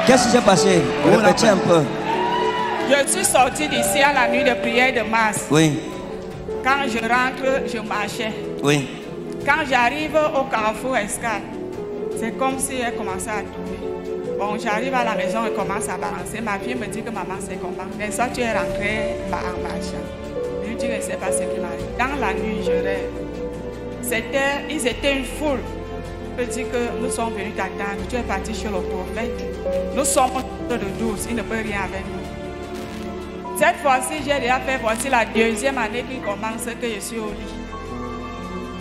Qu'est-ce qui s'est passé? Répétez un peu. Je suis sortie d'ici à la nuit de prière de mars. Oui. Quand je rentre, je marchais. Oui. Quand j'arrive au carrefour Escale, c'est comme si elle commençait à tourner. Bon, j'arrive à la maison, elle commence à balancer. Ma fille me dit que maman, c'est comment? Mais ça, tu es rentrée en marchant. Je lui dis que c'est pas ce qui m'arrive. Dans la nuit, je rêve. Ils étaient une foule. Je dis que nous sommes venus t'attendre. Tu es parti chez le prophète. Nous sommes de 12. Il ne peut rien avec nous. Cette fois-ci, j'ai déjà fait, voici la deuxième année qui commence que je suis au lit.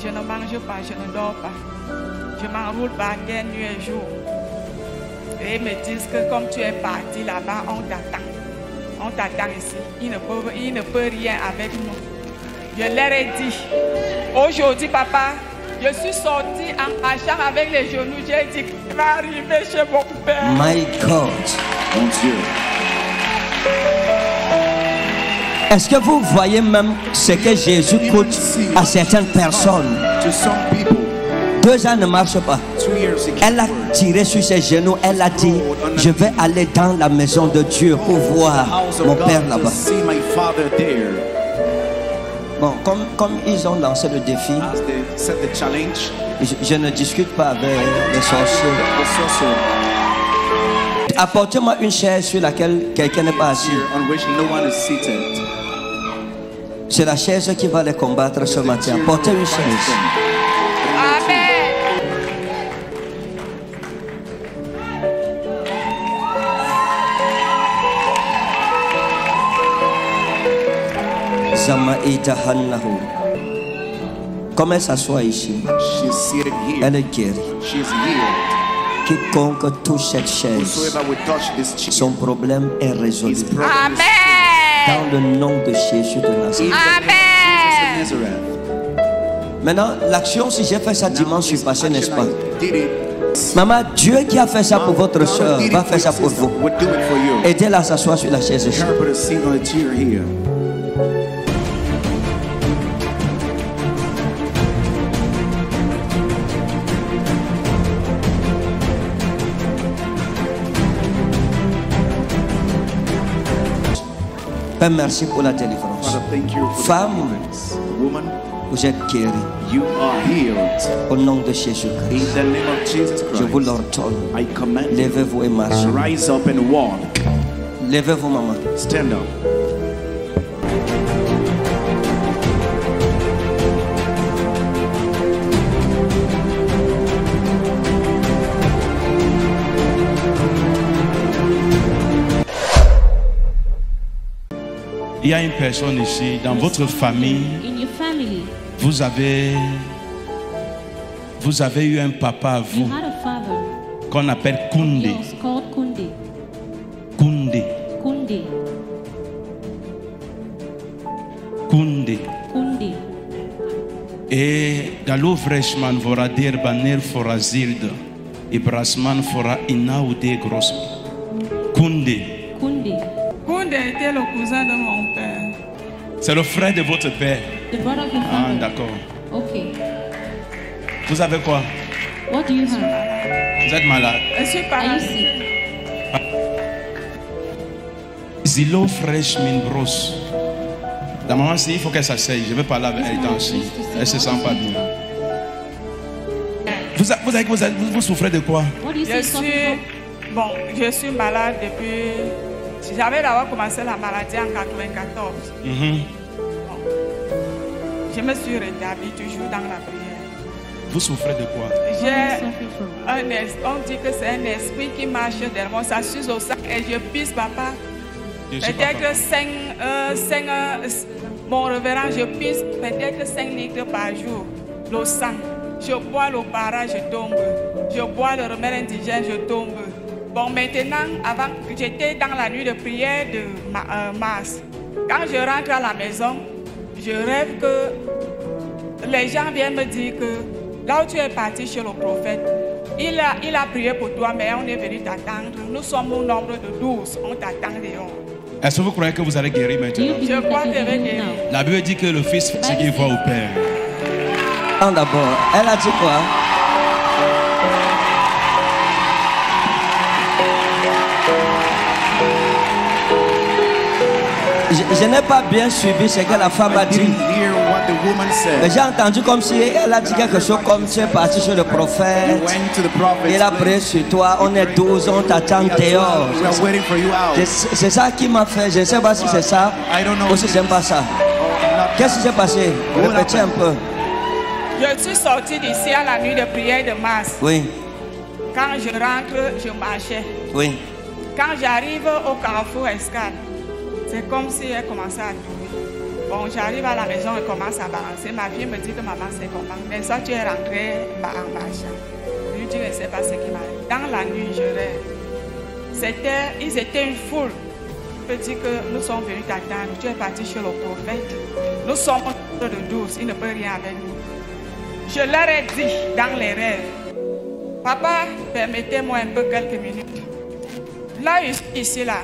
Je ne mange pas, je ne dors pas. Je m'enroule par terre nuit et jour. Et ils me disent que comme tu es parti là-bas, on t'attend. On t'attend ici. Il ne peut rien avec nous. Je leur ai dit, aujourd'hui papa, je suis sortie en marchant avec les genoux. J'ai dit qu'il va arriver chez mon père. My God. Mon Dieu. Est-ce que vous voyez même ce que Jésus coûte à certaines personnes? 2 ans ne marche pas. Elle a tiré sur ses genoux. Elle a dit, je vais aller dans la maison de Dieu pour voir mon père là-bas. Bon, comme ils ont lancé le défi, je ne discute pas avec les sorciers. Apportez-moi une chaise sur laquelle quelqu'un n'est pas assis. C'est la chaise qui va les combattre ce matin. Apportez une chaise. Amen. Zamaïta Hannahu. Comme elle s'assoit ici, elle est guérie. Quiconque touche cette chaise, son problème est résolu. Amen. Dans le nom de Jésus de Nazareth. Amen. Maintenant, l'action, si j'ai fait ça dimanche, je suis passé, n'est-ce pas? Maman, Dieu qui a fait ça pour votre soeur va faire ça pour vous. Aidez-la à s'asseoir sur la chaise ici. Père, merci pour la délivrance. Femme, vous êtes guérie. Au nom de Jésus-Christ, je vous l'ordonne. Levez-vous et marchez. Levez-vous, maman. Stand up. Il y a une personne ici, dans votre famille, vous avez eu un papa à vous qu'on appelle Koundé. Koundé. Koundé. Et Galo Freshman fora dire Banner fora Zilde. Et Brasman fora Inaoudé Gross. Koundé. Koundé était le cousin de mon père. C'est le frère de votre père. Ah, d'accord. Okay. Vous avez quoi? What do you have? Vous êtes malade? Je suis paralysée. Zilo Fresh Minbros. La maman, il faut qu'elle s'asseye. Je vais parler avec elle ici. Elle se sent pas bien. Vous souffrez de quoi? Je suis malade depuis. J'avais d'abord commencé la maladie en 1994. Je me suis rétablie toujours dans la prière. Vous souffrez de quoi? On dit que c'est un esprit qui marche derrière moi. Ça suce au sac et je pisse, papa. Peut-être 5, mon révérend, je pisse peut-être 5 litres par jour. Le sang. Je bois le para, je tombe. Je bois le remède indigène, je tombe. Bon, maintenant, avant, j'étais dans la nuit de prière de mars. Quand je rentre à la maison, je rêve que les gens viennent me dire que là où tu es parti chez le prophète, il a prié pour toi, mais on est venu t'attendre. Nous sommes au nombre de 12, on t'attend dehors. Est-ce que vous croyez que vous allez guérir maintenant? Je crois que je vais guérir. La Bible dit que le Fils, c'est qu'il voit au Père. D'abord, elle a dit quoi? Je n'ai pas bien suivi ce que la femme a dit. Mais j'ai entendu comme si elle a dit quelque chose comme tu es parti chez le prophète. Il a prié sur toi. On est 12, on t'attend dehors. C'est ça qui m'a fait. Je ne sais pas si c'est ça ou si c'est pas ça. Qu'est-ce qui s'est passé? Répétez un peu. Je suis sortie d'ici à la nuit de prière de mars. Oui. Quand je rentre, je marchais. Oui. Quand j'arrive au carrefour Escale, c'est comme si elle commençait à tomber. Bon, j'arrive à la maison, elle commence à balancer. Ma fille me dit que maman, c'est comment? Mais ça, tu es rentrée en marchant. Je lui dis, je ne sais pas ce qui m'arrive. Dans la nuit, je rêve. Ils étaient une foule. Je dis que nous sommes venus t'attendre. Tu es parti chez le prophète. Nous sommes de 12. Il ne peut rien avec nous. Je leur ai dit dans les rêves, papa, permettez-moi un peu quelques minutes. Là, ici, là,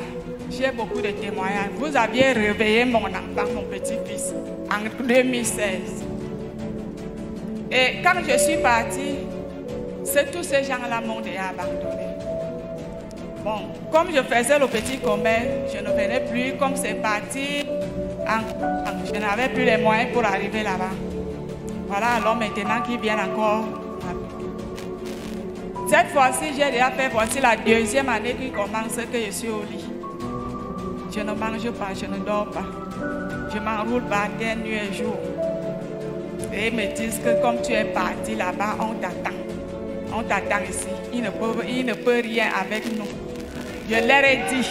j'ai beaucoup de témoignages. Vous aviez réveillé mon enfant, mon petit-fils, en 2016. Et quand je suis partie, tous ces gens-là m'ont déjà abandonné. Bon, comme je faisais le petit commerce, je ne venais plus. Comme c'est parti, je n'avais plus les moyens pour arriver là-bas. Voilà, alors maintenant qu'ils viennent encore. Cette fois-ci, j'ai déjà fait, voici la deuxième année qui commence que je suis au lit. Je ne mange pas, je ne dors pas. Je m'enroule par terre nuit et jour. Et ils me disent que comme tu es parti là-bas, on t'attend. On t'attend ici. Il ne peut rien avec nous. Je leur ai dit,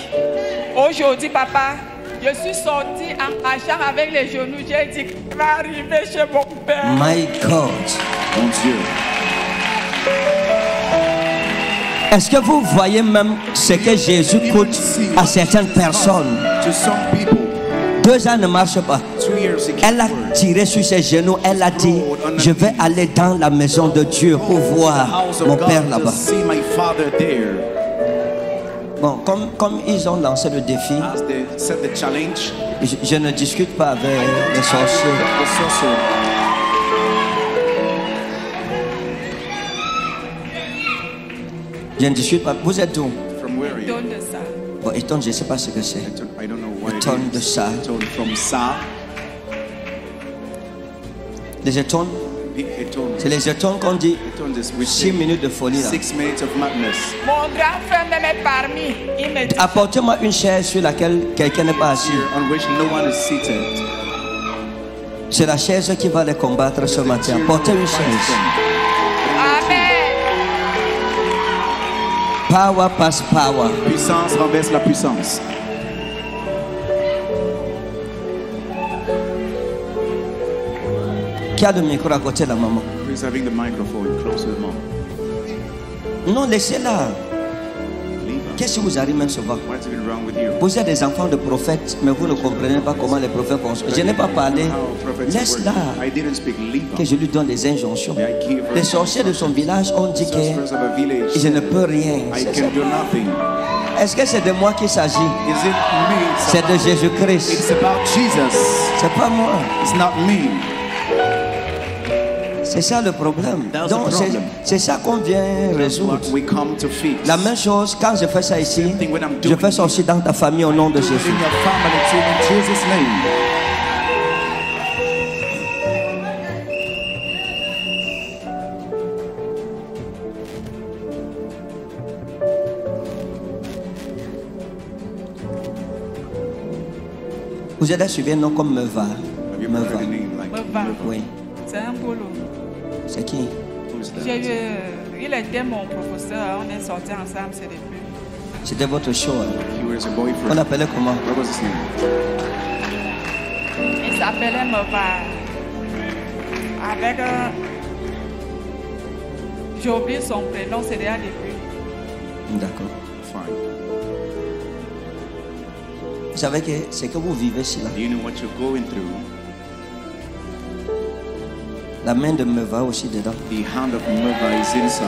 aujourd'hui papa, je suis sortie en marchant avec les genoux. J'ai dit qu'il va arriver chez mon père. My God. Mon Dieu. Est-ce que vous voyez même ce que Jésus coûte à certaines personnes? 2 ans ne marche pas. Elle a tiré sur ses genoux. Elle a dit, je vais aller dans la maison de Dieu pour voir mon père là-bas. Bon, comme ils ont lancé le défi, je ne discute pas avec les sorciers. Je ne discute pas. Vous êtes d'où? Bon, Eton, je ne sais pas ce que c'est. Eton de ça. Les étons. C'est les étons qu'on dit 6 minutes de folie là. Mon grand frère m'est parmi. Il me dit, apportez-moi une chaise sur laquelle quelqu'un n'est pas assis. C'est la chaise qui va les combattre ce matin. Apportez une chaise. Amen. Power pass power. Puissance renverse la puissance. Qui a le micro à côté de la maman? Who's having the microphone close to the mom? Non, laissez-la. Leave her. Qu'est-ce qui vous arrive même souvent? What's even wrong with you? Vous êtes des enfants de prophètes, mais vous ne comprenez pas comment les prophètes fonctionnent. Je n'ai pas parlé. Laisse-la. I didn't speak. Leave Que her. je lui donne des injonctions. I give her. Les sorciers de son village ont dit Sorcerers of a village. que je ne peux rien. I can do nothing. Est-ce que c'est de moi qu'il s'agit? Is it me? C'est de Jésus-Christ. It's about Jesus. C'est pas moi. It's not me. C'est ça le problème. That's Donc the problem. c'est ça qu'on vient résoudre. What we come to fix. La même chose, quand je fais ça ici, thing when I'm je doing fais ça aussi dans ta famille au nom de Do it Jésus. in your family too, in Jesus' name. Vous êtes suivi un nom comme Meva. Have you ever heard Meva. a name like Meva. Oui. c'est un boulot. C'est qui? Who's that? Il était mon professeur, on est sortis ensemble, c'est depuis. C'était votre show. Hein? He was a On boyfriend. l'appelait comment? What was his name? Il s'appelait Mova. Avec j'ai oublié son prénom, c'est déjà depuis. D'accord. Fine. Vous savez que ce que vous vivez ici, là, Do you know what you're going through? la main de Meva aussi dedans. The hand of Mova is inside.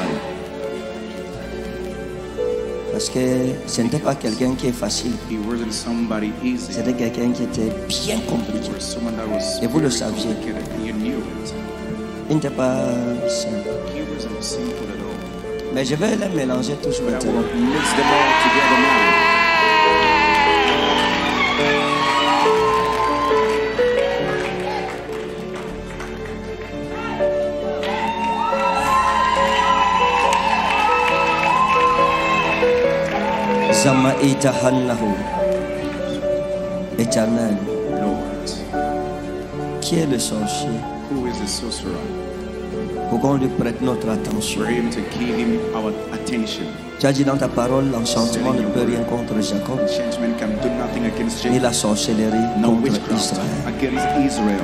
Parce que ce n'était pas quelqu'un qui est facile. He wasn't somebody easy. C'était quelqu'un qui était bien compliqué. He was someone that was Et vous le very saviez. complicated. You knew it. Il n'était pas simple. He wasn't simple at all. Mais je vais les mélanger tous But I maintenant. will mix them all together now. Zamaïta Hannahu. Éternel. Lord, Qui est le sorcier? who is the sorcerer? Pour qu'on lui prête notre attention. For him to give him our attention. Tu as dit dans ta parole, l'enchantement ne peut rien contre Jacob, Enchantment can do nothing against ni Jacob. la sorcellerie No contre witchcraft Israël. against Israel.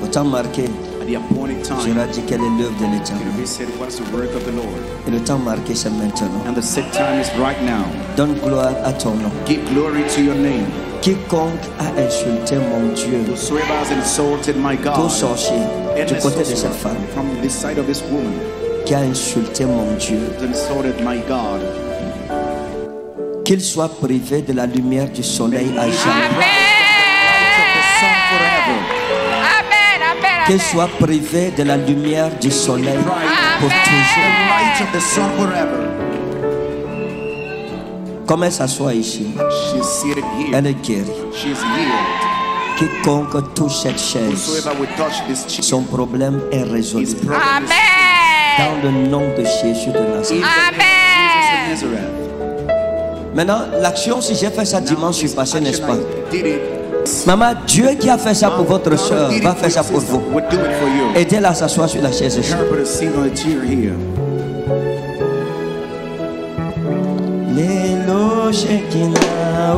Au temps marqué, At the appointed time, Jéhovah dit quelle est l'œuvre de it l'Éternel. will be said, what is the work of the Lord? Et le temps marqué, c'est maintenant. And the set time is right now. Donne gloire à ton nom. Give glory to your name. Quiconque a insulté mon Dieu, Whosoever has insulted my tout God, sorcier and du the côté de sorcerer cette femme from the side of this woman, qui a insulté mon Dieu, has insulted my God, qu'il soit privé de la lumière du soleil à jamais. the sun forever. Qu'il soit privé de la lumière du soleil pour The toujours. light of the sun forever. Comme elle s'assoit ici, She's seated here. elle est guérie. She's healed. Quiconque touche cette chaise, Whosoever will touch this chair, son problème est résolu. his problem is Dans le nom de Jésus de in Nazareth. the name of Jesus of Nazareth. Maintenant, l'action, si j'ai fait ça dimanche passé, n'est-ce pas? Did it. Maman, Dieu qui a fait ça pour votre soeur va faire ça pour vous. Would do it for you. Aidez-la à s'asseoir sur la chaise ici. Her put a seat on a chair here. Lélo Shekinah.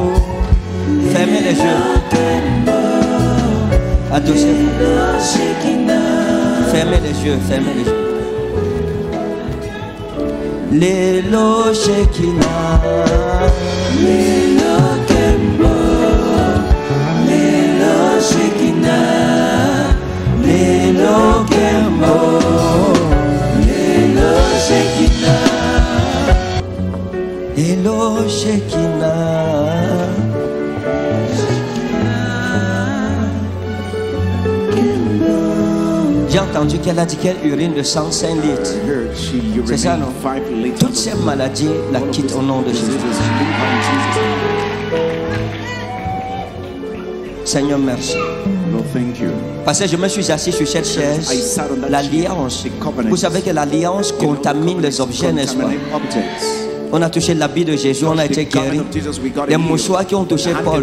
Fermez les yeux. Adossez-vous. Fermez les yeux, fermez les yeux. Lélo Shekinah. Lélo Kembo. Lélo Shekinah. Lélo Kembo. Lélo Shekinah. Lélo Shekinah. J'ai entendu qu'elle a dit qu'elle urine de 105 litres. Heard she C'est ça, non? 5 liters. Toutes ces maladies la quittent au nom de Jésus. Seigneur, merci. No, thank you. Parce que je me suis assis sur cette chaise. L'alliance. Vous savez que l'alliance contamine les objets, n'est-ce pas? Contaminate objects. On a touché l'habit de Jésus, on a été guéri. Les mouchoirs qui ont touché Paul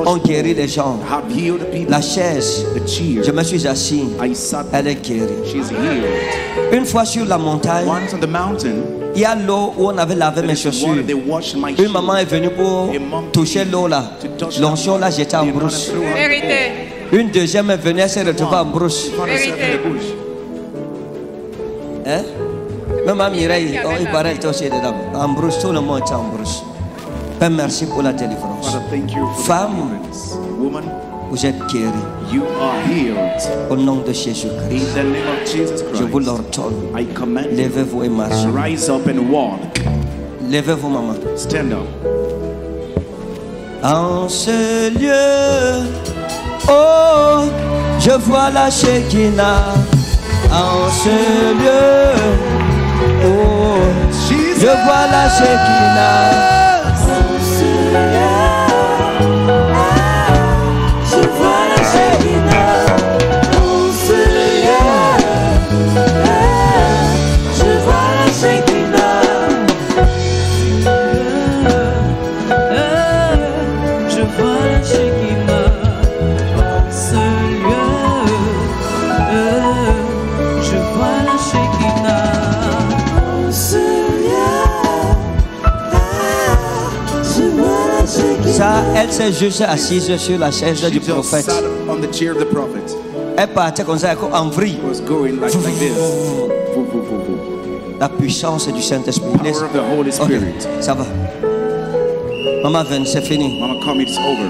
ont guéri les gens. Have healed people. La chaise, The chair. je me suis assis, I sat. elle est guérie. She's healed. Une fois sur la montagne, Once on the mountain, il y a l'eau où on avait lavé mes chaussures. they washed my Une maman est venue pour toucher l'eau là. L'onction là, j'étais en brousse. Vérité. Une deuxième est venue, elle s'est retrouvée en brousse. Found herself in the bush. Hein? Même à Mireille, il paraît qu'elle était aussi dedans. En brousse, tout le monde était en brousse. Père, merci pour la délivrance. Father, thank you for Femme. the deliverance. Woman, Vous êtes guéris you are healed. au nom de Jésus-Christ. In the name of Jesus Je vous Christ, l'ordonne. I command you, Levez-vous et marchez. rise up and walk. Levez-vous, maman. Stand up. En ce lieu, oh, je vois la Shekinah. En ce lieu, oh, je vois la Shekinah. Je vois la Shekinah. En ce lieu, je vois la Shekinah. Je vois la Shekinah en ce lieu. Je vois la Shekinah en ce lieu. Je vois la Shekinah. Ça, elle s'est juste assise sur la chaise du She just prophète. sat on the chair of the prophet. Elle partait comme ça, en vrille. It was going like this. Voo, voo, voo, voo. La puissance du Saint-Esprit. Power of the Holy Ok, Spirit. ça va. Maman, viens, c'est fini. Mama, come, it's over.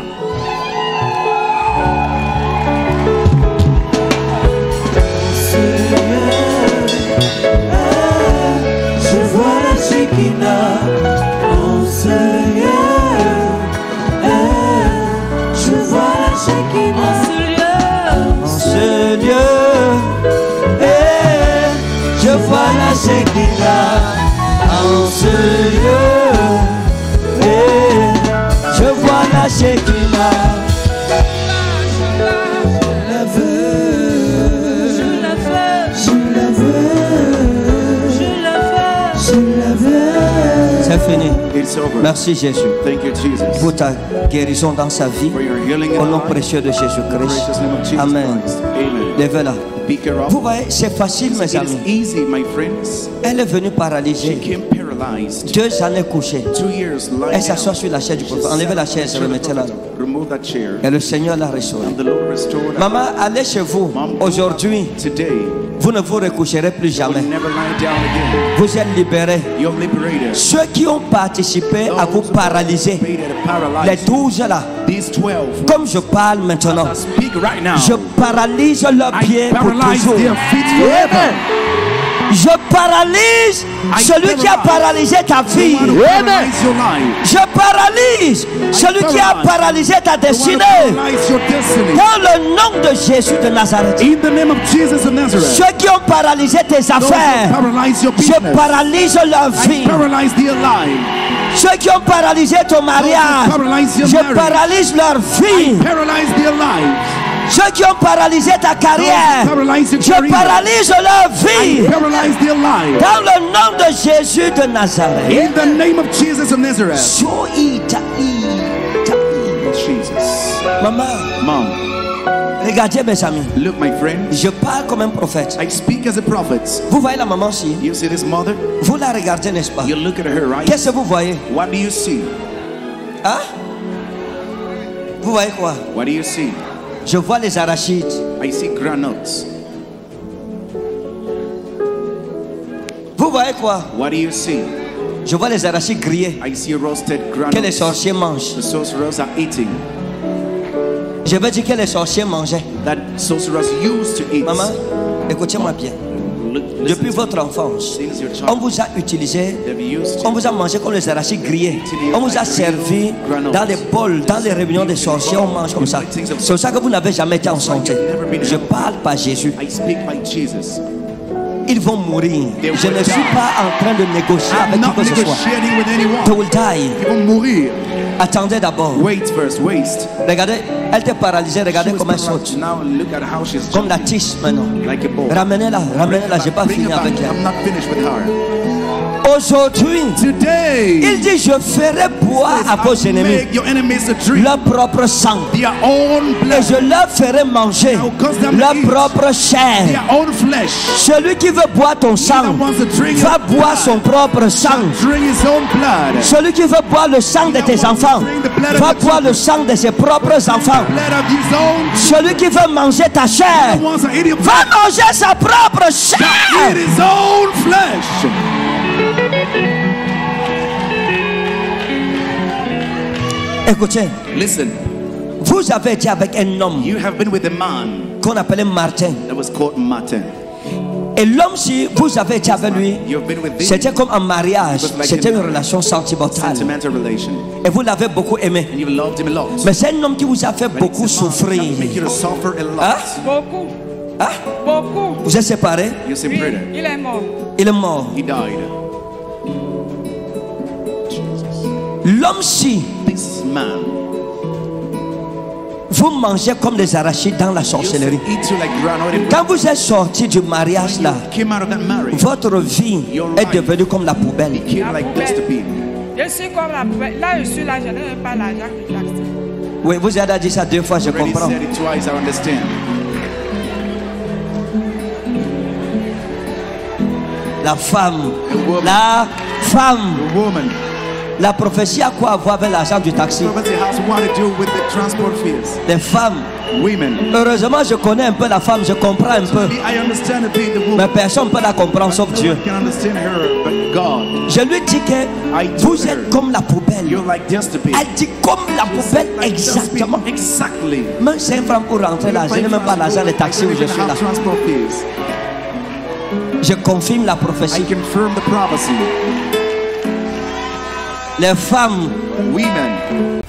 Je vois la Shekinah en ce lieu. Je vois la Shekinah en ce lieu. Je vois la Shekinah en ce lieu. Je vois la Shekinah. C'est fini. It's over. Merci Jésus Thank you, Jesus. pour ta guérison dans sa vie. For your healing Au in nom life. précieux de Jésus-Christ. Precious name of Jesus Amen. Christ. Amen. Levez-la. Pick her up. Vous voyez, c'est facile, mes It is amis. easy, my friends. Elle est venue She paralysée. came paralyzed. 2 années couchée. 2 years lying Elle s'assoit down. sur la chaise du prophète. Enlevez la chaise, remettez-la. Remove that chair. Et le Seigneur l'a restaurée. And the Lord restored her. Maman, allez chez vous. Mom, Aujourd'hui, today, vous ne vous recoucherez plus will jamais. never lie down again. Vous êtes libérés. You're liberated. Ceux qui ont participé à vous paralyser, les 12 là, These 12. comme je parle maintenant, I speak right now. je paralyse leurs I pieds pour paralyze toujours. their feet forever. Je paralyse celui qui a paralysé ta vie. The one who paralyzed your life. Je paralyse celui qui a paralysé ta The one who destinée. paralyzed your destiny. Dans le nom de Jésus de Nazareth. In the name of Jesus of Nazareth. Ceux qui ont paralysé tes Those who affaires, paralyze your je business. paralyse leur I vie. paralyze their life. Ceux qui ont paralysé ton mariage, paralyze your je marriage. paralyse leur vie. Paralyze their lives. Ceux qui ont paralysé ta carrière, Paralyze your je career. paralyse leur vie. Paralyze their lives. Dans le nom de Jésus de Nazareth. In the name of Jesus of Nazareth. Jesus. Maman, Mom, regardez mes amis. look, my friend. Je parle comme un prophète. I speak as a prophet. Vous voyez la maman aussi? You see this mother? Vous la regardez, n'est-ce pas? You look at her, right? Qu'est-ce que vous voyez? What do you see? Hein? Vous voyez quoi? What do you see? Je vois les arachides. I see granules. Vous voyez quoi? What do you see? Je vois les arachides grillés I see roasted que les granules. sorciers mangent. The sorcerers are eating. Je veux dire que les sorciers mangeaient. That sorcerers used to eat. Maman, écoutez-moi bien. Listen Depuis to votre enfance, since your on child. vous a utilisé, They've used on to. vous a mangé comme les arachides grillés. On vous a servi dans les bols, dans les réunions des sorciers, on mange comme ça. C'est pour ça que vous n'avez jamais été en santé. Je parle par Jésus. I speak by Jesus. Ils vont mourir. Je ne suis pas en train de négocier I'm avec qui not que ce soit. negotiating with anyone. They will die. Ils vont mourir. Attendez d'abord. Wait first, waste. Regardez, elle était paralysée. Regardez She was comment elle saute. paralyzed. Now look at how she's Comme la jumping tige maintenant. like a ball. Ramenez-la, ramenez-la. Je n'ai pas Bring fini her back. avec elle. I'm not finished with her. Aujourd'hui, Today, il dit, je ferai boire à vos ennemis make your enemies to drink leur propre sang. their own Et blood, je leur ferai manger leur propre chair. their own flesh. Celui qui veut boire ton sang va boire son propre sang. Drink his own blood. Celui qui veut boire le sang de tes enfants va boire le sang de ses propres enfants. Blood of his own. Celui qui veut manger ta chair Wants to eat your va manger sa propre eat chair. his own flesh. Écoutez, Listen, vous avez été avec un homme you have been with a man qu'on appelait Martin. that was called Martin. Et l'homme, si vous avez été avec lui, You've been with this c'était comme un mariage, c'était une relation sentimentale. sentimental relation, Et vous l'avez beaucoup aimé. and you loved him a lot. Mais c'est un homme qui vous a fait beaucoup souffrir. Make you to suffer a lot. Hein? Beaucoup. Hein? Beaucoup. Vous êtes séparés? You're Oui, separated. il est mort. Il est mort. He died. L'homme-ci, This man vous mangez comme des arachides dans la used sorcellerie. to eat you like granola. Quand vous êtes sorti du mariage là, Came out of that marriage. votre vie est devenue comme la poubelle. Became like dustbin. Je suis comme la poubelle. Là, je suis là, je n'ai même pas l'argent de taxi. Oui, vous avez dit ça 2 fois, je Already comprends. said it twice. I understand. La femme, woman. la femme, The woman. la prophétie a quoi à voir avec l'argent du taxi? Prophecy has what to do with the transport fees. Les femmes, Women. heureusement je connais un peu la femme, je comprends un peu. I understand a bit the Mais woman. personne ne peut la comprendre sauf No Dieu. one can understand her, but God. Je lui dis que vous êtes comme la poubelle. You're like dustbin. Elle dit comme la poubelle exactement. Exactly. Même 5 francs pour rentrer là, je n'ai même pas l'argent de taxi où je suis là. Transport fees. Je confirme la I prophétie. confirm the prophecy. Les femmes, Women.